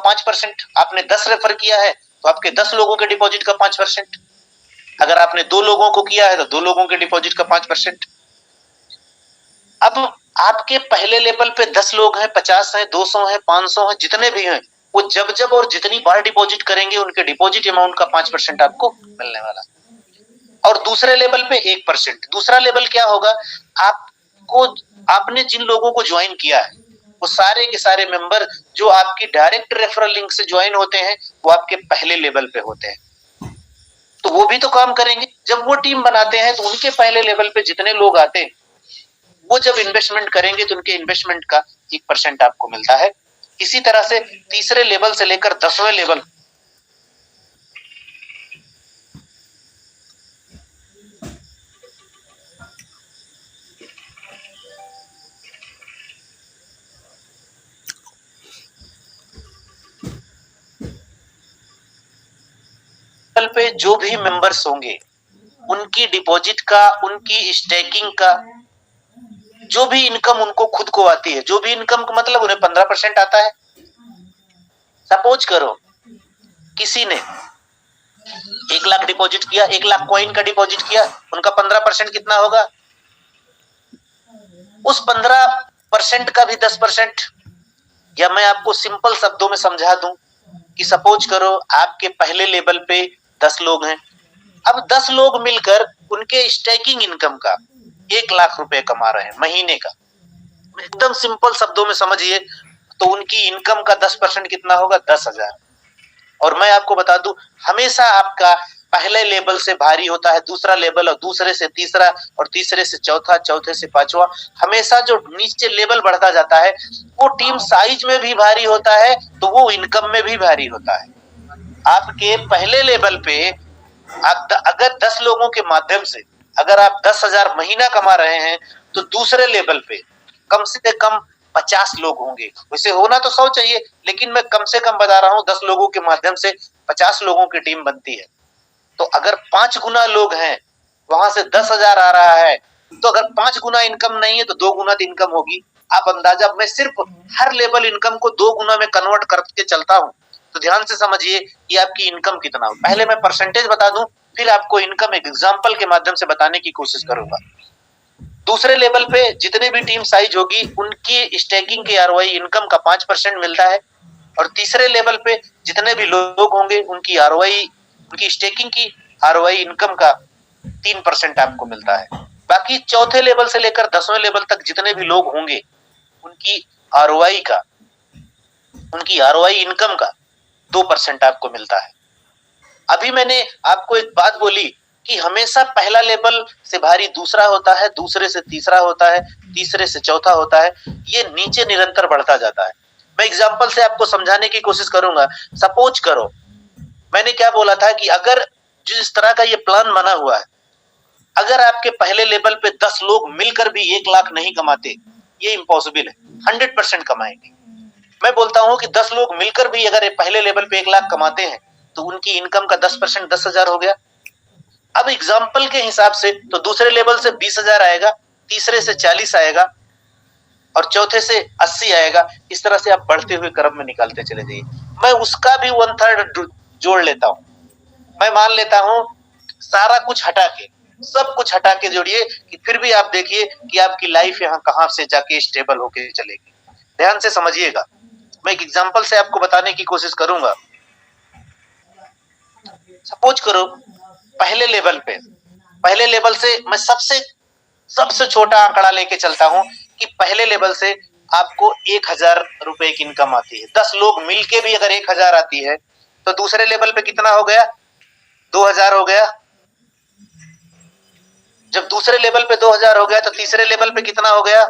5%। आपने 10 रेफर किया है तो आपके 10 लोगों के डिपॉजिट का 5%। अगर आपने 2 लोगों को किया है तो 2 लोगों के डिपॉजिट का 5%। अब आपके पहले लेवल पे 10 लोग हैं, 50 हैं, 200 हैं, 500 हैं, जितने भी हैं, वो जब और जितनी बार डिपॉजिट करेंगे उनके डिपॉजिट अमाउंट का 5% आपको मिलने वाला। और दूसरे लेवल पे 1%। दूसरा लेवल क्या होगा, आपको आपने जिन लोगों को ज्वाइन किया है वो सारे के सारे मेंबर जो आपकी डायरेक्ट रेफरल लिंक से ज्वाइन होते हैं वो आपके पहले लेवल पे होते हैं, तो वो भी तो काम करेंगे। जब वो टीम बनाते हैं तो उनके पहले लेवल पे जितने लोग आते हैं वो जब इन्वेस्टमेंट करेंगे तो उनके इन्वेस्टमेंट का 1% आपको मिलता है। इसी तरह से तीसरे लेवल से लेकर 10वें लेवल पे जो भी मेंबर्स होंगे उनकी डिपॉजिट का, उनकी स्टेकिंग का जो भी इनकम उनको खुद को आती है, जो भी इनकम का मतलब उन्हें 15% आता है। सपोज करो किसी ने 1 लाख डिपॉजिट किया, 1 लाख कॉइन का डिपॉजिट किया, उनका 15% कितना होगा, उस 15% का भी 10%। या मैं आपको सिंपल शब्दों में समझा दूं कि सपोज करो आपके पहले लेवल पे 10 लोग हैं, अब 10 लोग मिलकर उनके स्टेकिंग इनकम का 1 लाख रुपए कमा रहे हैं महीने का। एकदम सिंपल शब्दों में समझिए तो उनकी इनकम का 10% कितना होगा, 10,000। और मैं आपको बता दूं हमेशा आपका पहले लेवल से भारी होता है दूसरा लेवल, और दूसरे से तीसरा, और तीसरे से चौथा, चौथे से पांचवा। हमेशा जो नीचे लेवल बढ़ता जाता है वो टीम साइज में भी भारी होता है तो वो इनकम में भी भारी होता है। आपके पहले लेवल पे अगर 10 लोगों के माध्यम से अगर आप 10,000 महीना कमा रहे हैं तो दूसरे लेवल पे कम से कम 50 लोग होंगे। वैसे होना तो 100 चाहिए, लेकिन मैं कम से कम बता रहा हूं 10 लोगों के माध्यम से 50 लोगों की टीम बनती है। तो अगर 5 गुना लोग हैं वहां से 10,000 आ रहा है, तो अगर 5 गुना इनकम नहीं है तो 2 गुना इनकम होगी। आप अंदाजा, मैं सिर्फ हर लेवल इनकम को 2 गुना में कन्वर्ट करके चलता हूं, तो ध्यान से समझिए कि आपकी इनकम कितना हो। पहले मैं परसेंटेज बता दूं, फिर आपको इनकम एक एग्जांपल के माध्यम से बताने की कोशिश करूंगा। दूसरे लेवल पे जितने भी टीम साइज होगी उनकी स्टेकिंग के आरओआई इनकम का 5% मिलता है, और तीसरे लेवल पे जितने भी लोग होंगे उनकी आरओआई, उनकी स्टेकिंग की आरओआई इनकम का 3% आपको मिलता है। बाकी चौथे लेवल से लेकर 10वें लेवल तक जितने भी लोग होंगे उनकी आरओआई का, उनकी आरओआई इनकम का 2% आपको मिलता है। अभी मैंने आपको एक बात बोली कि हमेशा पहला लेवल से भारी दूसरा होता है, दूसरे से तीसरा होता है, तीसरे से चौथा होता है, ये नीचे निरंतर बढ़ता जाता है। मैं एग्जांपल से आपको समझाने की कोशिश करूंगा। सपोज करो मैंने क्या बोला था कि अगर जिस तरह का ये प्लान बना हुआ है, अगर आपके पहले लेवल पे 10 लोग मिलकर भी 1 लाख नहीं कमाते, ये इम्पॉसिबल है। 100% कमाएंगे। मैं बोलता हूं कि 10 लोग मिलकर भी अगर पहले लेवल पे 1 लाख कमाते हैं तो उनकी इनकम का 10% 10,000 हो गया। अब एग्जाम्पल के हिसाब से तो दूसरे लेवल से 20,000 आएगा, तीसरे से 40 आएगा, और चौथे से 80 आएगा। इस तरह से आप बढ़ते हुए क्रम में निकालते चले जाइए। मैं उसका भी 1/3 जोड़ लेता हूं। मैं मान लेता हूं सारा कुछ हटा के, सब कुछ हटा के जोड़िए कि फिर भी आप देखिए कि आपकी लाइफ यहाँ कहां से जाके स्टेबल होके चलेगी। ध्यान से समझिएगा, मैं एक एग्जांपल से आपको बताने की कोशिश करूंगा। सपोज करो पहले लेवल से मैं सबसे छोटा आंकड़ा लेके चलता हूं कि पहले लेवल से आपको 1,000 रुपए की इनकम आती है। 10 लोग मिलके भी अगर 1,000 आती है तो दूसरे लेवल पे कितना हो गया, 2,000 हो गया। जब दूसरे लेवल पे 2,000 हो गया तो तीसरे लेवल पे कितना हो गया,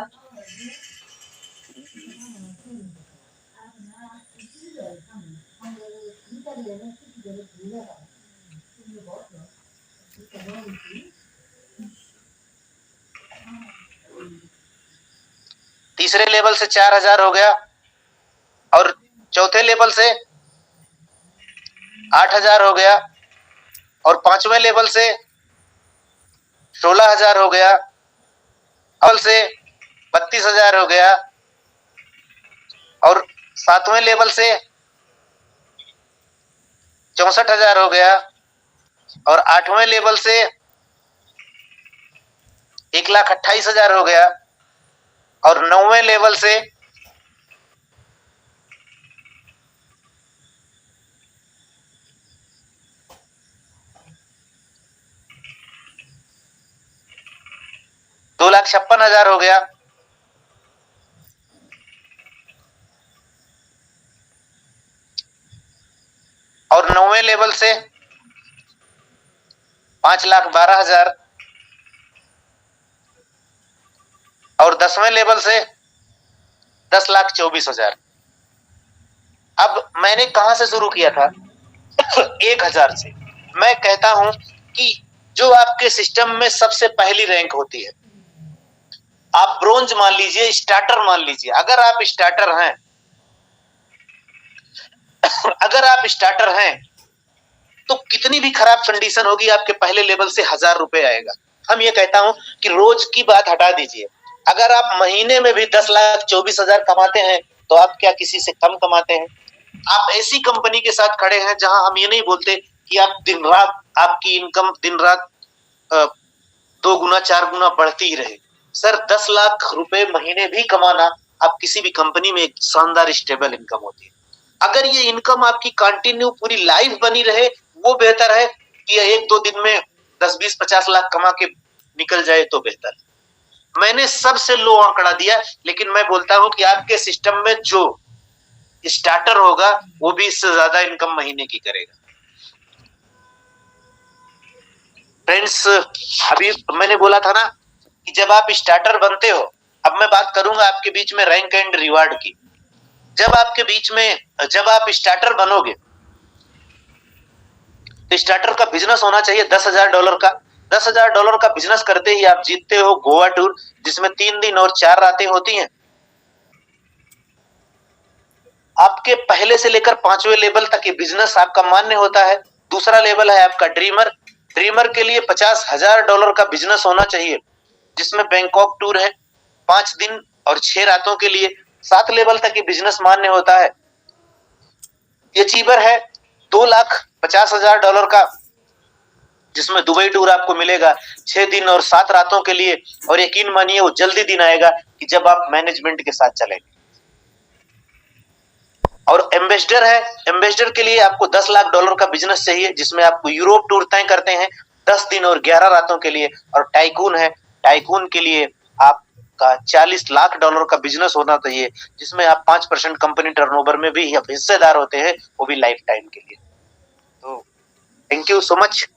तीसरे लेवल से 4,000 हो गया, और चौथे लेवल से 8,000 हो गया, और पांचवें लेवल से 16,000 हो गया, लेवल से 32,000 हो गया, और सातवें लेवल से 64,000 हो गया, और 8वें लेवल से 1,28,000 हो गया, और 9वें लेवल से 2,56,000 हो गया, और 9वें लेवल से 5,12,000, और 10वें लेवल से 10,24,000। अब मैंने कहां से शुरू किया था? 1,000 से। मैं कहता हूं कि जो आपके सिस्टम में सबसे पहली रैंक होती है, आप ब्रोंज मान लीजिए, स्टार्टर मान लीजिए, अगर आप स्टार्टर हैं अगर आप स्टार्टर हैं तो कितनी भी खराब कंडीशन होगी, आपके पहले लेवल से 1,000 रुपए आएगा। हम ये कहता हूं कि रोज की बात हटा दीजिए, अगर आप महीने में भी 10,24,000 कमाते हैं तो आप क्या किसी से कम कमाते हैं? आप ऐसी कंपनी के साथ खड़े हैं जहां हम ये नहीं बोलते कि आप दिन रात, आपकी इनकम दिन रात 2 गुना 4 गुना बढ़ती ही रहे। सर 10 लाख रुपए महीने भी कमाना, आप किसी भी कंपनी में एक शानदार स्टेबल इनकम होती है। अगर ये इनकम आपकी कंटिन्यू पूरी लाइफ बनी रहे, वो बेहतर है कि 1-2 दिन में 10, 20, 50 लाख कमा के निकल जाए तो बेहतर है। मैंने सबसे लो आंकड़ा दिया, लेकिन मैं बोलता हूं कि आपके सिस्टम में जो स्टार्टर होगा वो भी इससे ज्यादा इनकम महीने की करेगा। फ्रेंड्स, अभी मैंने बोला था ना कि जब आप स्टार्टर बनते हो, अब मैं बात करूंगा आपके बीच में रैंक एंड रिवार्ड की। जब आप स्टार्टर बनोगे तो स्टार्टर का बिजनेस होना चाहिए $10,000 का। $10,000 का बिजनेस करते ही आप जीतते हो गोवा टूर, जिसमें 3 दिन और 4 रातें होती हैं। आपके पहले से लेकर 5वें लेवल तक ये बिजनेस आपका मान्य होता है। दूसरा लेवल है आपका ड्रीमर। ड्रीमर के लिए $50,000 का बिजनेस होना चाहिए, जिसमें बैंकॉक टूर है 5 दिन और 6 रातों के लिए। 7 लेवल तक ये बिजनेस मान्य होता है। अचीवर है $2,50,000 का, जिसमें दुबई टूर आपको मिलेगा 6 दिन और 7 रातों के लिए। और यकीन मानिए वो जल्दी दिन आएगा कि जब आप मैनेजमेंट के साथ चलेंगे। और एम्बेसडर है, एम्बेसडर के लिए आपको $10 लाख का बिजनेस चाहिए, जिसमें आपको यूरोप टूर तय करते हैं 10 दिन और 11 रातों के लिए। और टाइकून है, टाइकून के लिए आपका $40 लाख का बिजनेस होना चाहिए, जिसमें आप 5% कंपनी टर्नओवर में भी हिस्सेदार होते हैं, वो भी लाइफ टाइम के लिए। तो thank you so much.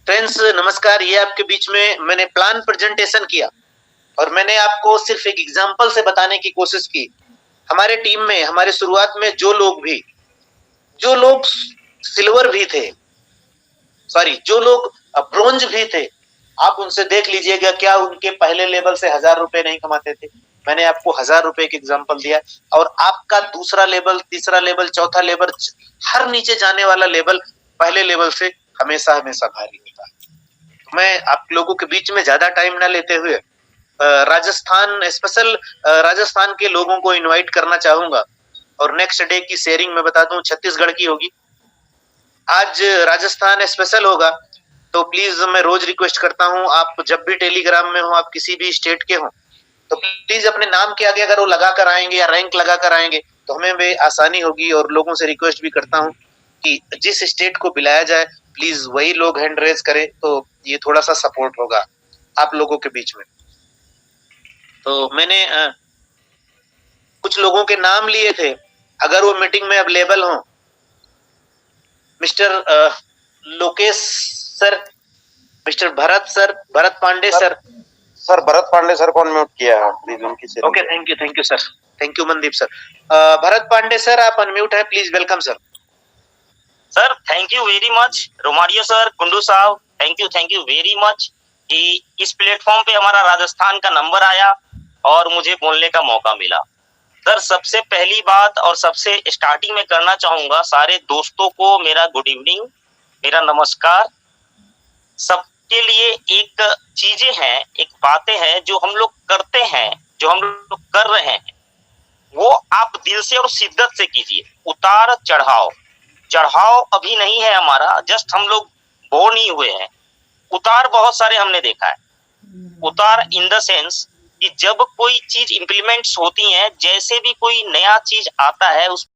Friends नमस्कार, ये आपके बीच में मैंने प्लान प्रेजेंटेशन किया और मैंने आपको सिर्फ एक एग्जांपल से बताने की कोशिश की। हमारे टीम में, हमारे शुरुआत में जो लोग सिल्वर भी थे, सॉरी जो लोग ब्रोंज भी थे, आप उनसे देख लीजिएगा क्या उनके पहले लेवल से 1,000 रुपए नहीं कमाते थे। मैंने आपको 1,000 रुपए की एग्जांपल दिया। और आपका दूसरा लेवल, तीसरा लेवल, चौथा लेवल, हर नीचे जाने वाला लेवल पहले लेवल से हमेशा हमेशा भारी होता है। मैं आप लोगों के बीच में ज्यादा टाइम ना लेते हुए राजस्थान के लोगों को इनवाइट करना चाहूंगा। और नेक्स्ट डे की शेयरिंग मैं बता दूं छत्तीसगढ़ की होगी। आज राजस्थान स्पेशल होगा, तो प्लीज मैं रोज रिक्वेस्ट करता हूं, आप जब भी टेलीग्राम में हो, आप किसी भी स्टेट के हो, तो प्लीज अपने नाम के आगे अगर वो लगा कर आएंगे या रैंक लगा कर आएंगे तो हमें भी आसानी होगी। और लोगों से रिक्वेस्ट भी करता हूं कि जिस स्टेट को बुलाया जाए प्लीज वही लोग हैंड रेज करें, तो ये थोड़ा सा सपोर्ट होगा आप लोगों के बीच में। तो मैंने कुछ लोगों के नाम लिए थे, अगर वो मीटिंग में अवेलेबल हो। Mister Lokesh sir, mister Bharat Pandey sir. Sir Bharat Pandey sir को अनम्यूट किया है, प्लीज उनकी sharing. Okay, thank you sir, thank you Mandeep sir. Bharat Pandey sir आप अनम्यूट है, please welcome sir. Sir thank you very much Romario sir, Kundu साहब, थैंक यू वेरी मच कि इस platform पे हमारा राजस्थान का नंबर आया और मुझे बोलने का मौका मिला। सर सबसे पहली बात और सबसे स्टार्टिंग में करना चाहूंगा, सारे दोस्तों को मेरा गुड इवनिंग, मेरा नमस्कार। सब के लिए एक चीजें हैं, एक बातें हैं जो हम लोग करते हैं, जो हम लोग कर रहे हैं, वो आप दिल से और शिद्दत से कीजिए। उतार चढ़ाव, चढ़ाव अभी नहीं है हमारा, जस्ट हम लोग बोर्न ही हुए हैं। उतार बहुत सारे हमने देखा है। उतार इन द सेंस कि जब कोई चीज इंप्लीमेंट्स होती है, जैसे भी कोई नया चीज आता है उस